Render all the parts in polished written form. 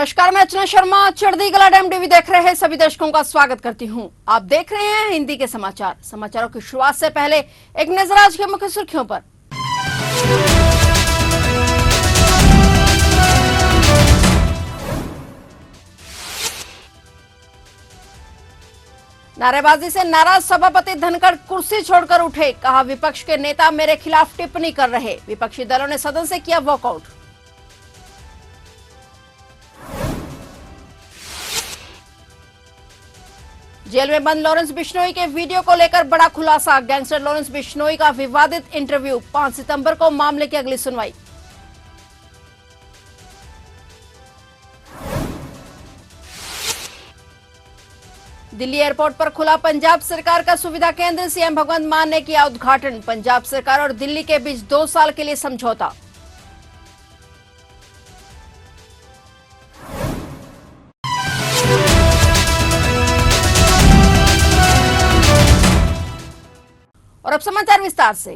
नमस्कार, मैं अर्चना शर्मा चढ़दी कला टाइम टीवी देख रहे हैं सभी दर्शकों का स्वागत करती हूं। आप देख रहे हैं हिंदी के समाचार। समाचारों की शुरुआत से पहले एक नजर आज के मुख्य सुर्खियों पर। नारेबाजी से नाराज सभापति धनखड़ कुर्सी छोड़कर उठे। कहा, विपक्ष के नेता मेरे खिलाफ टिप्पणी कर रहे। विपक्षी दलों ने सदन से किया वॉकआउट। जेल में बंद लॉरेंस बिश्नोई के वीडियो को लेकर बड़ा खुलासा। गैंगस्टर लॉरेंस बिश्नोई का विवादित इंटरव्यू। 5 सितंबर को मामले की अगली सुनवाई। दिल्ली एयरपोर्ट पर खुला पंजाब सरकार का सुविधा केंद्र। सीएम भगवंत मान ने किया उद्घाटन। पंजाब सरकार और दिल्ली के बीच 2 साल के लिए समझौता। और अब समाचार विस्तार से।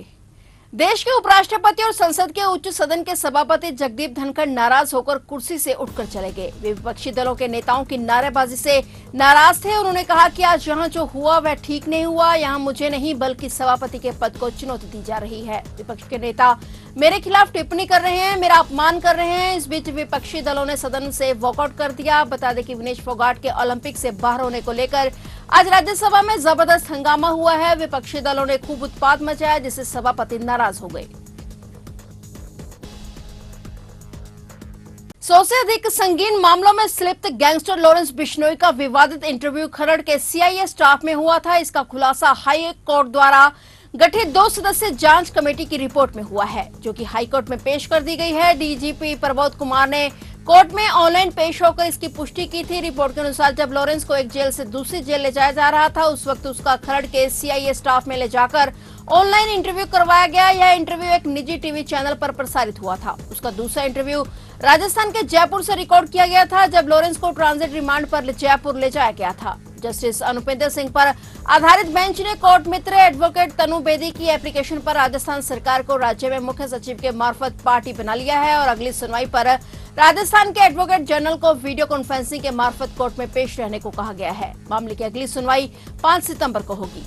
देश के उपराष्ट्रपति और संसद के उच्च सदन के सभापति जगदीप धनखड़ नाराज होकर कुर्सी से उठकर चले गए। वे विपक्षी दलों के नेताओं की नारेबाजी से नाराज थे। उन्होंने कहा कि आज यहाँ जो हुआ वह ठीक नहीं हुआ। यहाँ मुझे नहीं बल्कि सभापति के पद को चुनौती दी जा रही है। विपक्ष के नेता मेरे खिलाफ टिप्पणी कर रहे हैं, मेरा अपमान कर रहे हैं। इस बीच विपक्षी दलों ने सदन से वॉकआउट कर दिया। बता दें कि विनेश फोगाट के ओलंपिक से बाहर होने को लेकर आज राज्यसभा में जबरदस्त हंगामा हुआ है। विपक्षी दलों ने खूब उत्पात मचाया, जिससे सभापति नाराज हो गए। 100 से अधिक संगीन मामलों में संलिप्त गैंगस्टर लॉरेंस बिश्नोई का विवादित इंटरव्यू खरड़ के सीआईए स्टाफ में हुआ था। इसका खुलासा हाई कोर्ट द्वारा गठित 2 सदस्यीय जांच कमेटी की रिपोर्ट में हुआ है, जो कि हाईकोर्ट में पेश कर दी गई है। डीजीपी प्रबोध कुमार ने कोर्ट में ऑनलाइन पेश होकर इसकी पुष्टि की थी। रिपोर्ट के अनुसार जब लॉरेंस को एक जेल से दूसरी जेल ले जाया जा रहा था, उस वक्त उसका खरड़ के सीआईए स्टाफ में ले जाकर ऑनलाइन इंटरव्यू करवाया गया। यह इंटरव्यू एक निजी टीवी चैनल पर प्रसारित हुआ था। उसका दूसरा इंटरव्यू राजस्थान के जयपुर से रिकॉर्ड किया गया था, जब लॉरेंस को ट्रांजिट रिमांड पर जयपुर ले जाया गया था। जस्टिस अनुपेंद्र सिंह पर आधारित बेंच ने कोर्ट मित्र एडवोकेट तनु बेदी की एप्लीकेशन पर राजस्थान सरकार को राज्य में मुख्य सचिव के मार्फत पार्टी बना लिया है और अगली सुनवाई पर राजस्थान के एडवोकेट जनरल को वीडियो कॉन्फ्रेंसिंग के मार्फत कोर्ट में पेश रहने को कहा गया है। मामले की अगली सुनवाई 5 सितंबर को होगी।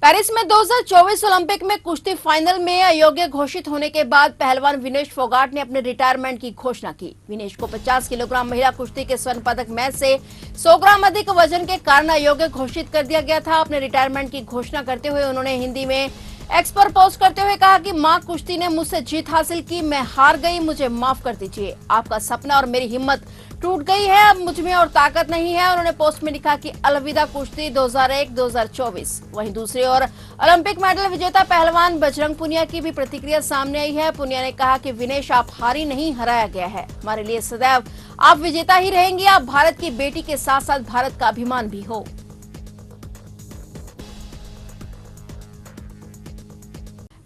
पेरिस में 2024 ओलंपिक में कुश्ती फाइनल में अयोग्य घोषित होने के बाद पहलवान विनेश फोगाट ने अपने रिटायरमेंट की घोषणा की। विनेश को 50 किलोग्राम महिला कुश्ती के स्वर्ण पदक मैच से 100 ग्राम अधिक वजन के कारण अयोग्य घोषित कर दिया गया था। अपने रिटायरमेंट की घोषणा करते हुए उन्होंने हिंदी में एक्स पर पोस्ट करते हुए कहा कि मां कुश्ती ने मुझसे जीत हासिल की, मैं हार गई, मुझे माफ कर दीजिए। आपका सपना और मेरी हिम्मत टूट गई है, अब मुझ में और ताकत नहीं है। उन्होंने पोस्ट में लिखा कि अलविदा कुश्ती 2001-2024। वहीं दूसरी ओर ओलंपिक मेडल विजेता पहलवान बजरंग पुनिया की भी प्रतिक्रिया सामने आई है। पुनिया ने कहा कि विनेश, आप हारी नहीं, हराया गया है। हमारे लिए सदैव आप विजेता ही रहेंगी। आप भारत की बेटी के साथ साथ भारत का अभिमान भी हो।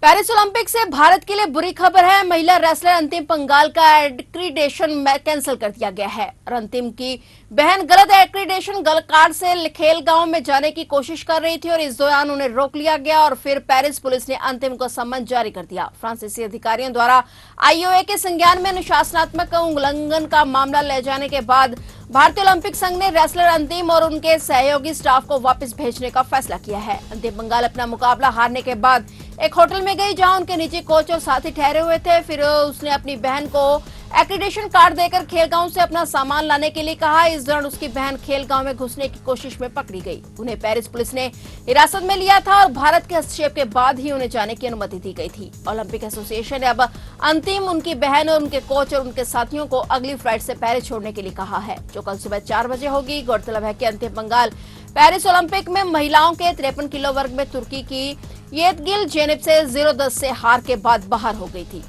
पेरिस ओलंपिक से भारत के लिए बुरी खबर है। महिला रेसलर अंतिम पंगाल का एक्रीडेशन कैंसिल कर दिया गया है और अंतिम की बहन गलत एक्रीडेशन कार्ड से खेल गांव में जाने की कोशिश कर रही थी और इस दौरान उन्हें रोक लिया गया और फिर पेरिस पुलिस ने अंतिम को सम्मन जारी कर दिया। फ्रांसीसी अधिकारियों द्वारा आईओए के संज्ञान में अनुशासनात्मक उल्लंघन का मामला ले जाने के बाद भारतीय ओलंपिक संघ ने रेसलर अंतिम और उनके सहयोगी स्टाफ को वापस भेजने का फैसला किया है। अंतिम पंगाल अपना मुकाबला हारने के बाद एक होटल में गई, जहां उनके निजी कोच और साथी ठहरे हुए थे। फिर उसने अपनी बहन को एक्रीडेशन कार्ड देकर खेलगांव से अपना सामान लाने के लिए कहा। इस दौरान उसकी बहन खेलगांव में घुसने की कोशिश में पकड़ी गई। उन्हें पेरिस पुलिस ने हिरासत में लिया था और भारत के हस्तक्षेप के बाद ही उन्हें जाने की अनुमति दी गई थी। ओलंपिक एसोसिएशन ने अब अंतिम, उनकी बहन और उनके कोच और उनके साथियों को अगली फ्लाइट से पेरिस छोड़ने के लिए कहा है, जो कल सुबह 4 बजे होगी। गौरतलब है कि अंतिम पंगाल पेरिस ओलंपिक में महिलाओं के 53 किलो वर्ग में तुर्की की येतगिल जेनेब से 0-10 से हार के बाद बाहर हो गई थी।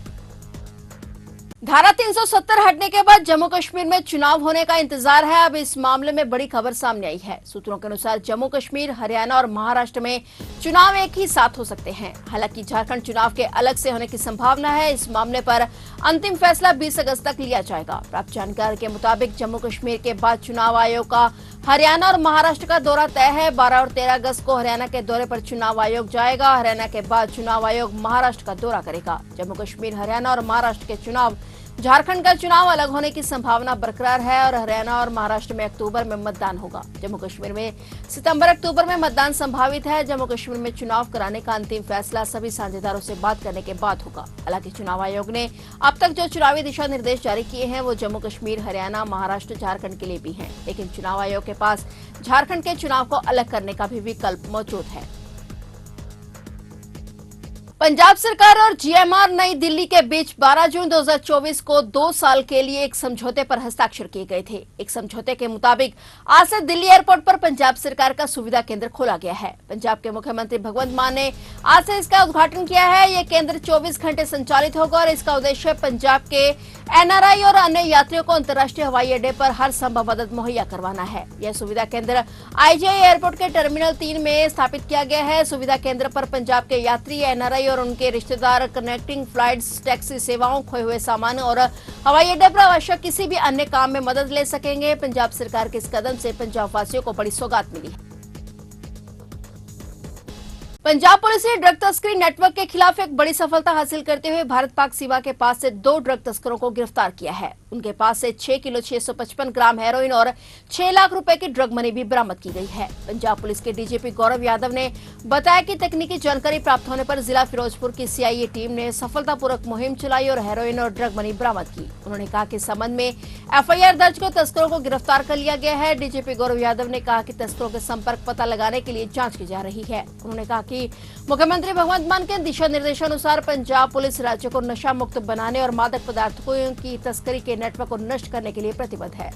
धारा 370 हटने के बाद जम्मू कश्मीर में चुनाव होने का इंतजार है। अब इस मामले में बड़ी खबर सामने आई है। सूत्रों के अनुसार जम्मू कश्मीर, हरियाणा और महाराष्ट्र में चुनाव एक ही साथ हो सकते हैं। हालांकि झारखंड चुनाव के अलग से होने की संभावना है। इस मामले पर अंतिम फैसला 20 अगस्त तक लिया जाएगा। प्राप्त जानकारी के मुताबिक जम्मू कश्मीर के बाद चुनाव आयोग का हरियाणा और महाराष्ट्र का दौरा तय है। 12 और 13 अगस्त को हरियाणा के दौरे पर चुनाव आयोग जाएगा। हरियाणा के बाद चुनाव आयोग महाराष्ट्र का दौरा करेगा। जम्मू कश्मीर, हरियाणा और महाराष्ट्र के चुनाव झारखंड का चुनाव अलग होने की संभावना बरकरार है और हरियाणा और महाराष्ट्र में अक्टूबर में मतदान होगा। जम्मू कश्मीर में सितंबर अक्टूबर में मतदान संभावित है। जम्मू कश्मीर में चुनाव कराने का अंतिम फैसला सभी साझेदारों से बात करने के बाद होगा। हालांकि चुनाव आयोग ने अब तक जो चुनावी दिशा निर्देश जारी किए हैं वो जम्मू कश्मीर, हरियाणा, महाराष्ट्र, झारखंड के लिए भी हैं, लेकिन चुनाव आयोग के पास झारखंड के चुनाव को अलग करने का भी विकल्प मौजूद है। पंजाब सरकार और जीएमआर नई दिल्ली के बीच 12 जून 2024 को 2 साल के लिए एक समझौते पर हस्ताक्षर किए गए थे। एक समझौते के मुताबिक आज से दिल्ली एयरपोर्ट पर पंजाब सरकार का सुविधा केंद्र खोला गया है। पंजाब के मुख्यमंत्री भगवंत मान ने आज से इसका उद्घाटन किया है। ये केंद्र 24 घंटे संचालित होगा और इसका उद्देश्य पंजाब के एनआरआई और अन्य यात्रियों को अंतर्राष्ट्रीय हवाई अड्डे पर हर संभव मदद मुहैया करवाना है। यह सुविधा केंद्र आईजीआई एयरपोर्ट के टर्मिनल 3 में स्थापित किया गया है। सुविधा केंद्र पर पंजाब के यात्री, एनआरआई और उनके रिश्तेदार कनेक्टिंग फ्लाइट्स, टैक्सी सेवाओं, खोए हुए सामान और हवाई अड्डे पर आवश्यक किसी भी अन्य काम में मदद ले सकेंगे। पंजाब सरकार के इस कदम से पंजाब वासियों को बड़ी सौगात मिली है। पंजाब पुलिस ने ड्रग तस्करी नेटवर्क के खिलाफ एक बड़ी सफलता हासिल करते हुए भारत पाक सीमा के पास से 2 ड्रग तस्करों को गिरफ्तार किया है। उनके पास से 6 किलो 655 ग्राम हेरोइन और 6 लाख रुपए की ड्रग मनी भी बरामद की गई है। पंजाब पुलिस के डीजीपी गौरव यादव ने बताया कि तकनीकी जानकारी प्राप्त होने पर जिला फिरोजपुर की सीआईए टीम ने सफलतापूर्वक मुहिम चलाई और हेरोइन और ड्रग मनी बरामद की। उन्होंने कहा कि इस संबंध में एफआईआर दर्ज कर तस्करों को गिरफ्तार कर लिया गया है। डीजीपी गौरव यादव ने कहा कि तस्करों के संपर्क पता लगाने के लिए जांच की जा रही है। उन्होंने कहा कि मुख्यमंत्री भगवंत मान के दिशा निर्देशानुसार पंजाब पुलिस राज्य को नशा मुक्त बनाने और मादक पदार्थों की तस्करी के नेटवर्क को नष्ट करने के लिए प्रतिबद्ध है।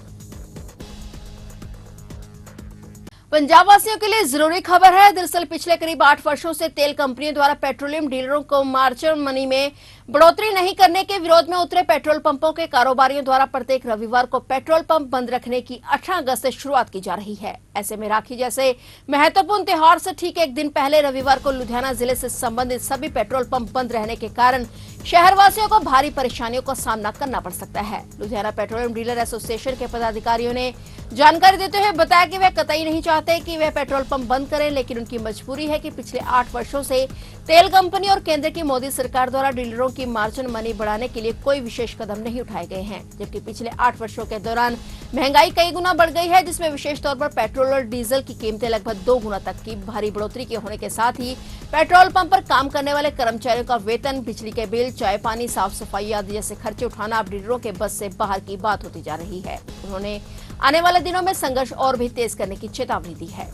पंजाब वासियों के लिए जरूरी खबर है। दरअसल पिछले करीब 8 वर्षों से तेल कंपनियों द्वारा पेट्रोलियम डीलरों को मार्जिन मनी में बढ़ोतरी नहीं करने के विरोध में उतरे पेट्रोल पंपों के कारोबारियों द्वारा प्रत्येक रविवार को पेट्रोल पंप बंद रखने की 18 अगस्त से शुरुआत की जा रही है। ऐसे में राखी जैसे महत्वपूर्ण त्योहार से ठीक एक दिन पहले रविवार को लुधियाना जिले से संबंधित सभी पेट्रोल पंप बंद रहने के कारण शहरवासियों को भारी परेशानियों का सामना करना पड़ सकता है। लुधियाना पेट्रोलियम डीलर एसोसिएशन के पदाधिकारियों ने जानकारी देते हुए बताया कि वे कतई नहीं चाहते कि वे पेट्रोल पंप बंद करें, लेकिन उनकी मजबूरी है कि पिछले 8 वर्षों से तेल कंपनी और केंद्र की मोदी सरकार द्वारा डीलरों की मार्जिन मनी बढ़ाने के लिए कोई विशेष कदम नहीं उठाए गए हैं। जबकि पिछले 8 वर्षों के दौरान महंगाई कई गुना बढ़ गई है, जिसमें विशेष तौर पर पेट्रोल और डीजल की कीमतें लगभग 2 गुना तक की भारी बढ़ोतरी के होने के साथ ही पेट्रोल पंप पर काम करने वाले कर्मचारियों का वेतन, बिजली के बिल, चाय पानी, साफ सफाई आदि जैसे खर्चे उठाना अब डीलरों के बस से बाहर की बात होती जा रही है। उन्होंने आने वाले दिनों में संघर्ष और भी तेज करने की चेतावनी दी है।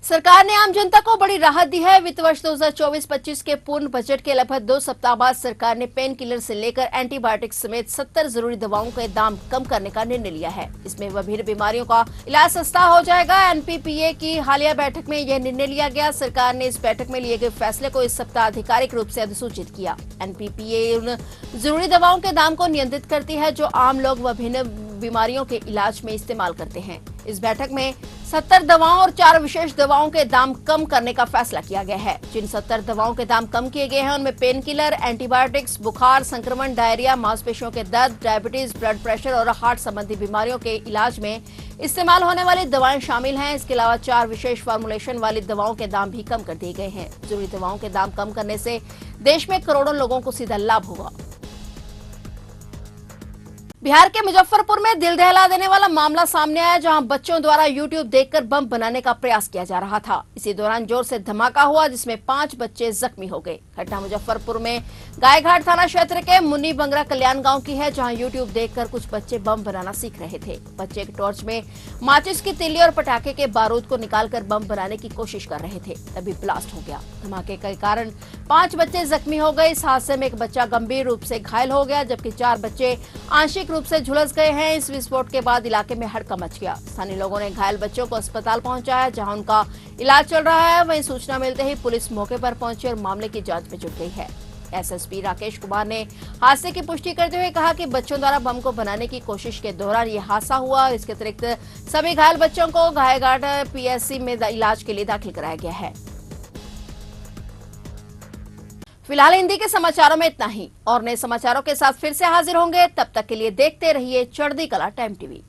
सरकार ने आम जनता को बड़ी राहत दी है। वित्त वर्ष 2024-25 के पूर्ण बजट के लगभग 2 सप्ताह बाद सरकार ने पेन किलर से लेकर एंटीबायोटिक समेत 70 जरूरी दवाओं के दाम कम करने का निर्णय लिया है। इसमें विभिन्न बीमारियों का इलाज सस्ता हो जाएगा। एनपीपीए की हालिया बैठक में यह निर्णय लिया गया। सरकार ने इस बैठक में लिए गए फैसले को इस सप्ताह आधिकारिक रूप से अधिसूचित किया। एनपीपीए उन जरूरी दवाओं के दाम को नियंत्रित करती है जो आम लोग विभिन्न बीमारियों के इलाज में इस्तेमाल करते हैं। इस बैठक में 70 दवाओं और 4 विशेष दवाओं के दाम कम करने का फैसला किया गया है। जिन 70 दवाओं के दाम कम किए गए हैं उनमें पेन किलर, एंटीबायोटिक्स, बुखार, संक्रमण, डायरिया, मांसपेशियों के दर्द, डायबिटीज, ब्लड प्रेशर और हार्ट संबंधी बीमारियों के इलाज में इस्तेमाल होने वाली दवाएं शामिल हैं। इसके अलावा 4 विशेष फॉर्मुलेशन वाली दवाओं के दाम भी कम कर दिए गए हैं। जरूरी दवाओं के दाम कम करने से देश में करोड़ों लोगों को सीधा लाभ होगा। बिहार के मुजफ्फरपुर में दिल दहला देने वाला मामला सामने आया, जहां बच्चों द्वारा यूट्यूब देखकर बम बनाने का प्रयास किया जा रहा था। इसी दौरान जोर से धमाका हुआ जिसमें 5 बच्चे जख्मी हो गए। घटना मुजफ्फरपुर में गायघाट थाना क्षेत्र के मुन्नी बंगरा कल्याण गांव की है, जहां यूट्यूब देखकर कुछ बच्चे बम बनाना सीख रहे थे। बच्चे एक टॉर्च में माचिस की तीली और पटाखे के बारूद को निकालकर बम बनाने की कोशिश कर रहे थे, तभी ब्लास्ट हो गया। धमाके के कारण 5 बच्चे जख्मी हो गए। इस हादसे में एक बच्चा गंभीर रूप से घायल हो गया, जबकि 4 बच्चे आंशिक रूप से झुलस गए हैं। इस विस्फोट के बाद इलाके में हड़कंप मच गया। स्थानीय लोगों ने घायल बच्चों को अस्पताल पहुंचाया, जहां उनका इलाज चल रहा है। वहीं सूचना मिलते ही पुलिस मौके पर पहुंची और मामले की जांच में जुट गई है। एसएसपी राकेश कुमार ने हादसे की पुष्टि करते हुए कहा कि बच्चों द्वारा बम को बनाने की कोशिश के दौरान यह हादसा हुआ। इसके अतिरिक्त सभी घायल बच्चों को गायघाट पीएससी में इलाज के लिए दाखिल कराया गया है। फिलहाल हिंदी के समाचारों में इतना ही, और नए समाचारों के साथ फिर से हाजिर होंगे। तब तक के लिए देखते रहिए चढ़ती कला टाइम टीवी।